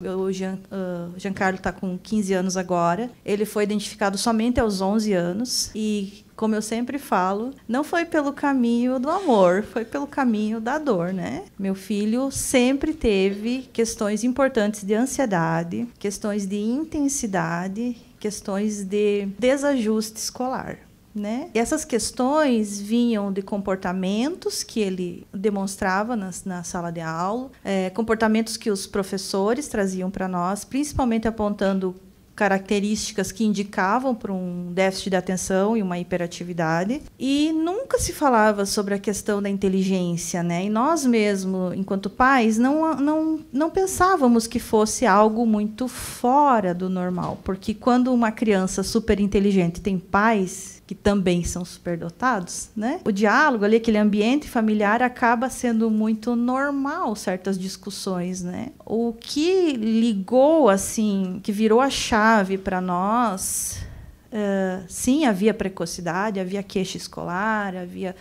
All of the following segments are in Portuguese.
O Giancarlo está com 15 anos agora. Ele foi identificado somente aos 11 anos. E, como eu sempre falo, não foi pelo caminho do amor, foi pelo caminho da dor, né? Meu filho sempre teve questões importantes de ansiedade, questões de intensidade, questões de desajuste escolar. Né? E essas questões vinham de comportamentos que ele demonstrava na sala de aula, comportamentos que os professores traziam para nós, principalmente apontando características que indicavam para um déficit de atenção e uma hiperatividade. E nunca se falava sobre a questão da inteligência, né? E nós mesmos, enquanto pais, não pensávamos que fosse algo muito fora do normal, porque quando uma criança super inteligente tem pais que também são superdotados, né? O diálogo ali, aquele ambiente familiar, acaba sendo muito normal certas discussões, né? O que ligou, assim, que virou a chave para nós, sim, havia precocidade, havia queixa escolar, havia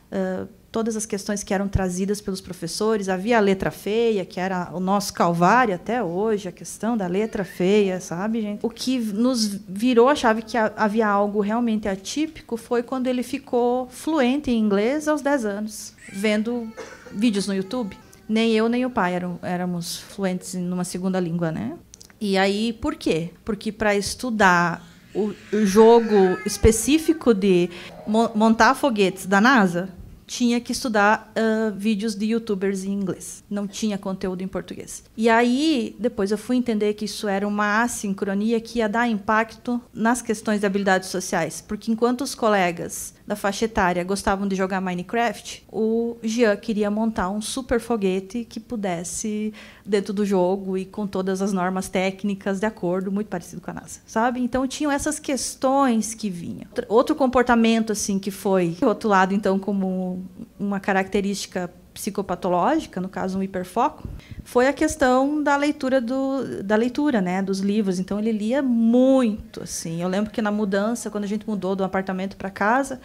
todas as questões que eram trazidas pelos professores, havia a letra feia, que era o nosso calvário até hoje, a questão da letra feia, sabe, gente? O que nos virou a chave que havia algo realmente atípico foi quando ele ficou fluente em inglês aos 10 anos, vendo vídeos no YouTube. Nem eu, nem o pai éramos fluentes numa segunda língua, né? E aí, por quê? Porque para estudar o jogo específico de montar foguetes da NASA, tinha que estudar vídeos de youtubers em inglês. Não tinha conteúdo em português. E aí, depois eu fui entender que isso era uma assincronia que ia dar impacto nas questões de habilidades sociais. Porque enquanto os colegas da faixa etária gostavam de jogar Minecraft, o Jean queria montar um super foguete que pudesse, dentro do jogo e com todas as normas técnicas de acordo, muito parecido com a NASA, sabe? Então, tinham essas questões que vinham. Outro comportamento, assim, que foi rotulado, então, como uma característica psicopatológica, no caso um hiperfoco, foi a questão da leitura, né, dos livros. Então ele lia muito, assim. Eu lembro que na mudança, quando a gente mudou do apartamento para casa,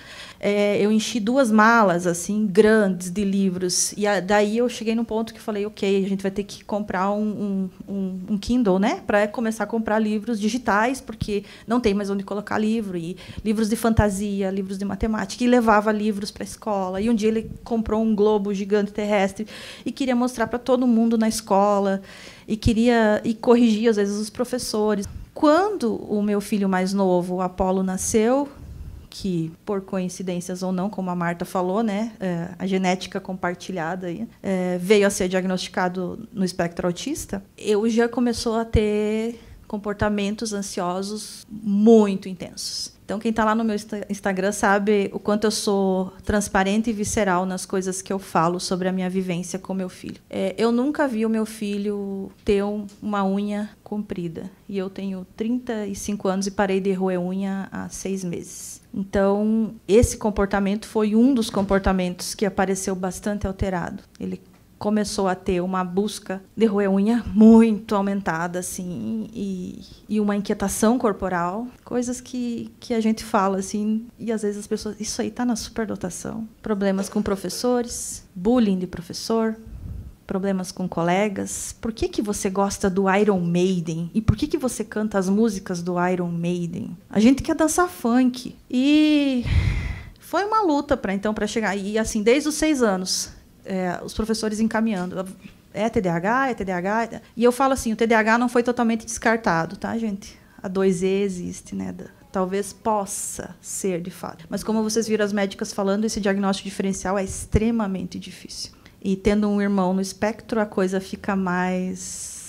eu enchi 2 malas assim grandes de livros. E daí eu cheguei num ponto que falei, ok, a gente vai ter que comprar um Kindle, né, para começar a comprar livros digitais, porque não tem mais onde colocar livro, e livros de fantasia, livros de matemática, e levava livros para a escola. E um dia ele comprou um globo gigante terrestre e queria mostrar para todo mundo na escola e corrigia às vezes os professores. Quando o meu filho mais novo, o Apolo, nasceu, que por coincidências ou não, como a Marta falou, né, a genética compartilhada aí, veio a ser diagnosticado no espectro autista, eu já começou a ter comportamentos ansiosos muito intensos. Então, quem está lá no meu Instagram sabe o quanto eu sou transparente e visceral nas coisas que eu falo sobre a minha vivência com meu filho. Eu nunca vi o meu filho ter uma unha comprida. E eu tenho 35 anos e parei de roer unha há 6 meses. Então, esse comportamento foi um dos comportamentos que apareceu bastante alterado. Ele começou a ter uma busca de roer unha muito aumentada, assim, e uma inquietação corporal, coisas que a gente fala, assim, e às vezes as pessoas, isso aí está na superdotação. Problemas com professores, bullying de professor, problemas com colegas. Por que você gosta do Iron Maiden? E por que você canta as músicas do Iron Maiden? A gente quer dançar funk. E foi uma luta para chegar. E assim, desde os 6 anos, os professores encaminhando. É TDAH, é TDAH. E eu falo assim, o TDAH não foi totalmente descartado, tá, gente? A 2E existe, né? Talvez possa ser, de fato. Mas como vocês viram as médicas falando, esse diagnóstico diferencial é extremamente difícil. E tendo um irmão no espectro, a coisa fica mais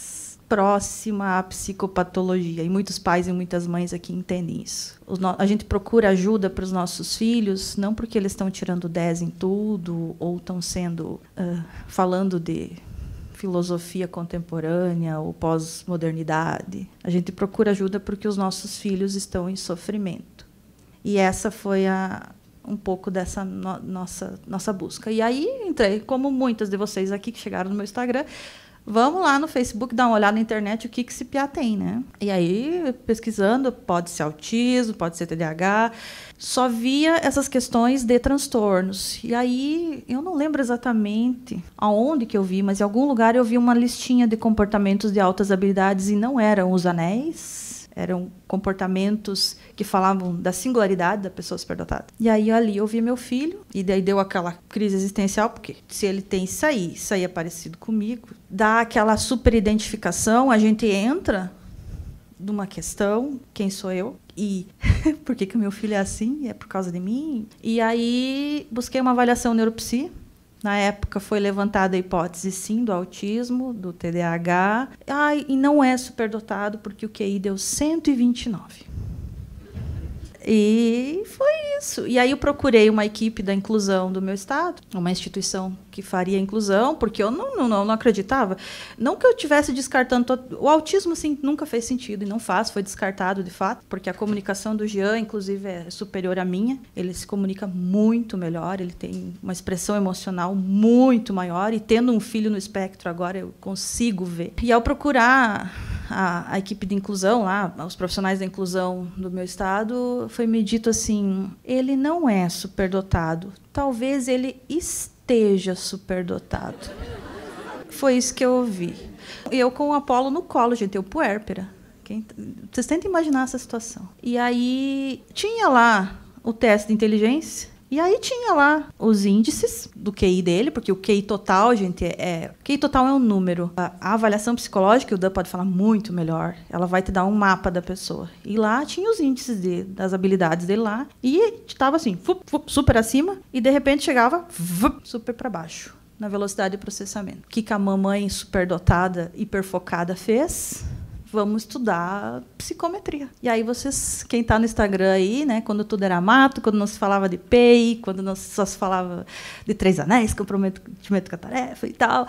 próxima à psicopatologia. E muitos pais e muitas mães aqui entendem isso. A gente procura ajuda para os nossos filhos, não porque eles estão tirando 10 em tudo, ou estão falando de filosofia contemporânea ou pós-modernidade. A gente procura ajuda porque os nossos filhos estão em sofrimento. E essa foi um pouco dessa nossa busca. E aí entrei, como muitas de vocês aqui que chegaram no meu Instagram, Vamos lá no Facebook dar uma olhada na internet o que esse piá tem, né? E aí, pesquisando, pode ser autismo, pode ser TDAH, só via essas questões de transtornos. E aí, eu não lembro exatamente aonde que eu vi, mas em algum lugar eu vi uma listinha de comportamentos de altas habilidades e não eram os anéis, eram comportamentos que falavam da singularidade da pessoa superdotada. E aí, ali, eu vi meu filho, e daí deu aquela crise existencial, porque se ele tem isso aí é parecido comigo, dá aquela superidentificação, a gente entra numa questão, quem sou eu? E por que o meu filho é assim? É por causa de mim? E aí, busquei uma avaliação neuropsi. Na época foi levantada a hipótese, sim, do autismo, do TDAH. E não é superdotado, porque o QI deu 129. E foi isso. E aí eu procurei uma equipe da inclusão do meu estado, uma instituição que faria inclusão, porque eu não acreditava. Não que eu estivesse descartando... O autismo, assim, nunca fez sentido, e não faz, foi descartado, de fato, porque a comunicação do Jean, inclusive, é superior à minha. Ele se comunica muito melhor, ele tem uma expressão emocional muito maior, e tendo um filho no espectro agora, eu consigo ver. E ao procurar a equipe de inclusão, lá, os profissionais da inclusão do meu estado, foi me dito assim, ele não é superdotado, talvez ele esteja superdotado. Foi isso que eu ouvi. Eu com o Apolo no colo, gente, eu puérpera. Vocês tentam imaginar essa situação. E aí tinha lá o teste de inteligência, e aí tinha lá os índices do QI dele, porque o QI total, gente, QI total é um número. A avaliação psicológica, o Dan pode falar muito melhor, ela vai te dar um mapa da pessoa. E lá tinha os índices das habilidades dele lá, e estava assim, super acima, e de repente chegava super para baixo, na velocidade de processamento. O que a mamãe superdotada, hiperfocada fez? Vamos estudar psicometria. E aí vocês, quem está no Instagram aí, né, quando tudo era mato, quando não se falava de PEI, quando não só se falava de 3 anéis, comprometimento com a tarefa e tal,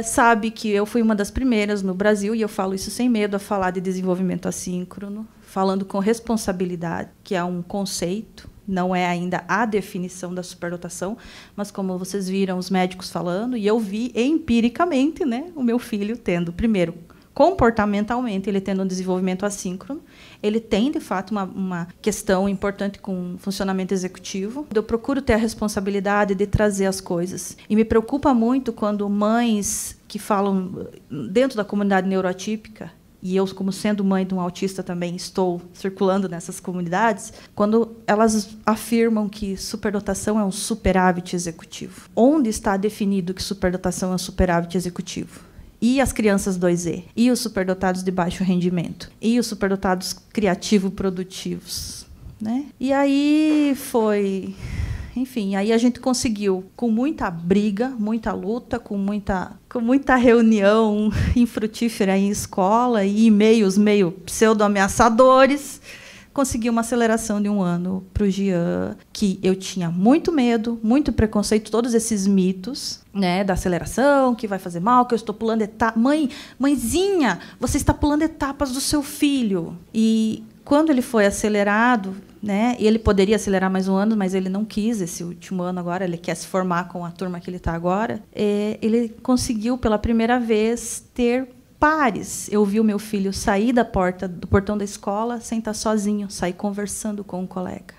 sabe que eu fui uma das primeiras no Brasil, e eu falo isso sem medo, a falar de desenvolvimento assíncrono, falando com responsabilidade, que é um conceito, não é ainda a definição da superdotação, mas como vocês viram os médicos falando, e eu vi empiricamente, né, o meu filho tendo, primeiro, comportamentalmente, ele tendo um desenvolvimento assíncrono, ele tem, de fato, uma questão importante com o funcionamento executivo. Eu procuro ter a responsabilidade de trazer as coisas. E me preocupa muito quando mães que falam dentro da comunidade neuroatípica, e eu, como sendo mãe de um autista também, estou circulando nessas comunidades, quando elas afirmam que superdotação é um superávit executivo. Onde está definido que superdotação é um superávit executivo? E as crianças 2E, e os superdotados de baixo rendimento, e os superdotados criativo-produtivos, né? E aí foi... Enfim, aí a gente conseguiu, com muita briga, muita luta, com muita reunião infrutífera em escola e e-mails meio pseudo-ameaçadores, consegui uma aceleração de 1 ano para o Jean, que eu tinha muito medo, muito preconceito, todos esses mitos, né, da aceleração, que vai fazer mal, que eu estou pulando etapas. Mãezinha, você está pulando etapas do seu filho. E quando ele foi acelerado, né, e ele poderia acelerar mais 1 ano, mas ele não quis esse último ano agora, ele quer se formar com a turma que ele está agora, ele conseguiu, pela primeira vez, ter pares. Eu vi o meu filho sair do portão da escola sem estar sozinho, sair conversando com um colega.